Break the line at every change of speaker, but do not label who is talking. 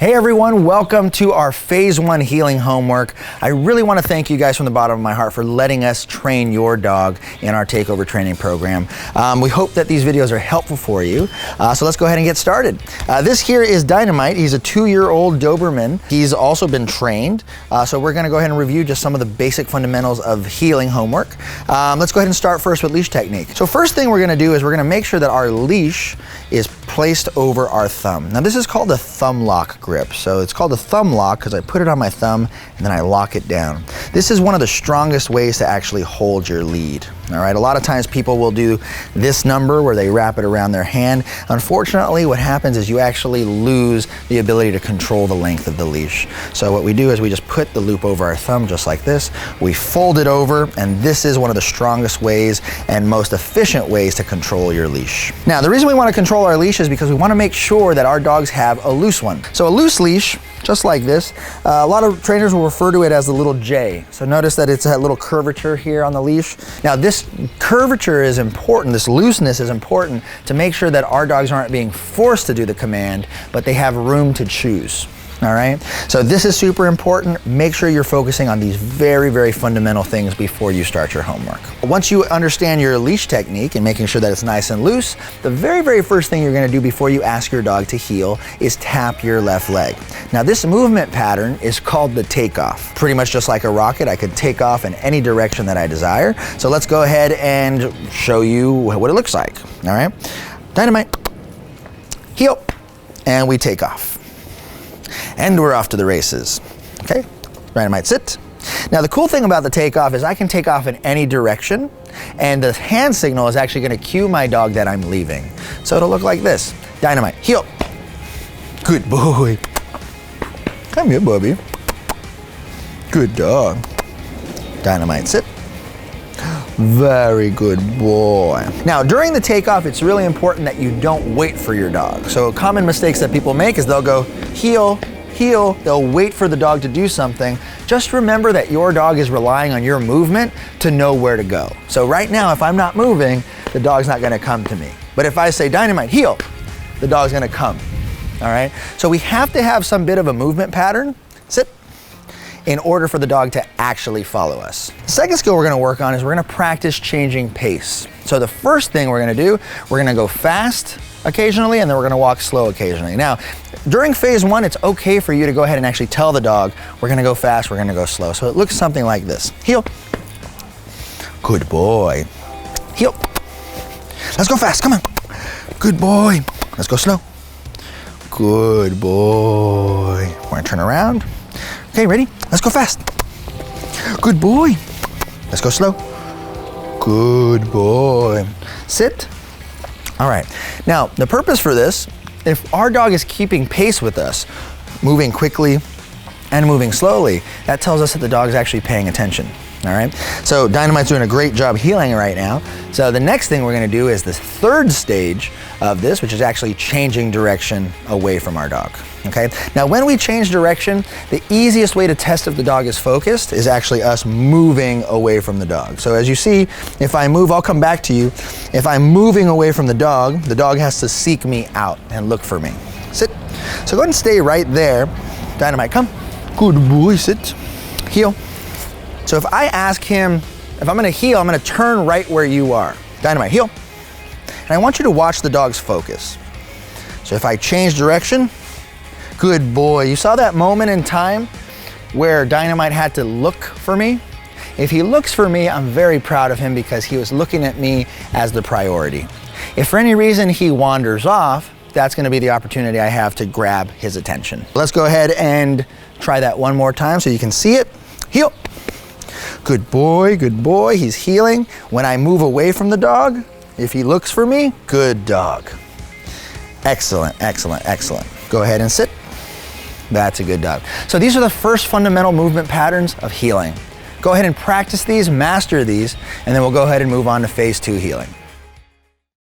Hey everyone, welcome to our phase 1 healing homework. I really want to thank you guys from the bottom of my heart for letting us train your dog in our takeover training program. We hope that these videos are helpful for you. So let's go ahead and get started. This here is Dynamite. He's a 2-year-old Doberman. He's also been trained. So we're going to go ahead and review just some of the basic fundamentals of healing homework. Let's go ahead and start first with leash technique. So first thing we're going to do is we're going to make sure that our leash is placed over our thumb. Now this is called a thumb lock grip. So it's called a thumb lock because I put it on my thumb and then I lock it down. This is one of the strongest ways to actually hold your lead. All right, a lot of times people will do this number where they wrap it around their hand. Unfortunately, what happens is you actually lose the ability to control the length of the leash. So what we do is we just put the loop over our thumb just like this. We fold it over, and this is one of the strongest ways and most efficient ways to control your leash. Now, the reason we want to control our leash is because we want to make sure that our dogs have a loose one. So a loose leash, just like this, a lot of trainers will refer to it as the little J. So notice that it's a little curvature here on the leash. Now this curvature is important, this looseness is important to make sure that our dogs aren't being forced to do the command, but they have room to choose. All right, so this is super important. Make sure you're focusing on these very, very fundamental things before you start your homework. Once you understand your leash technique and making sure that it's nice and loose, the very, very first thing you're gonna do before you ask your dog to heel is tap your left leg. Now this movement pattern is called the takeoff. Pretty much just like a rocket, I could take off in any direction that I desire. So let's go ahead and show you what it looks like, all right? Dynamite, heel, and we take off. And we're off to the races. Okay, Dynamite, sit. Now the cool thing about the takeoff is I can take off in any direction, and the hand signal is actually going to cue my dog that I'm leaving. So it'll look like this. Dynamite, heel. Good boy. Come here, Bubby. Good dog. Dynamite, sit. Very good boy. Now during the takeoff, it's really important that you don't wait for your dog. So common mistakes that people make is they'll go heel, heel, they'll wait for the dog to do something. Just remember that your dog is relying on your movement to know where to go. So right now, if I'm not moving, the dog's not gonna come to me. But if I say Dynamite, heel, the dog's gonna come, all right? So we have to have some bit of a movement pattern. Sit. In order for the dog to actually follow us. The second skill we're gonna work on is we're gonna practice changing pace. So the first thing we're gonna do, we're gonna go fast occasionally, and then we're gonna walk slow occasionally. Now, during phase 1, it's okay for you to go ahead and actually tell the dog, we're gonna go fast, we're gonna go slow. So it looks something like this. Heel. Good boy. Heel. Let's go fast, come on. Good boy. Let's go slow. Good boy. We're gonna turn around. Okay, ready? Let's go fast. Good boy. Let's go slow. Good boy. Sit. All right. Now, the purpose for this, if our dog is keeping pace with us, moving quickly and moving slowly, that tells us that the dog is actually paying attention. All right. So Dynamite's doing a great job healing right now. So the next thing we're going to do is the third stage of this, which is actually changing direction away from our dog. Okay. Now, when we change direction, the easiest way to test if the dog is focused is actually us moving away from the dog. So as you see, if I move, I'll come back to you. If I'm moving away from the dog has to seek me out and look for me. Sit. So go ahead and stay right there. Dynamite, come. Good boy. Sit. Heel. So if I ask him, if I'm gonna heel, I'm gonna turn right where you are. Dynamite, heel. And I want you to watch the dog's focus. So if I change direction, good boy. You saw that moment in time where Dynamite had to look for me? If he looks for me, I'm very proud of him because he was looking at me as the priority. If for any reason he wanders off, that's gonna be the opportunity I have to grab his attention. Let's go ahead and try that one more time so you can see it. Heel. Good boy, he's healing. When I move away from the dog, if he looks for me, good dog. Excellent, excellent, excellent. Go ahead and sit. That's a good dog. So these are the first fundamental movement patterns of healing. Go ahead and practice these, master these, and then we'll go ahead and move on to phase 2 healing.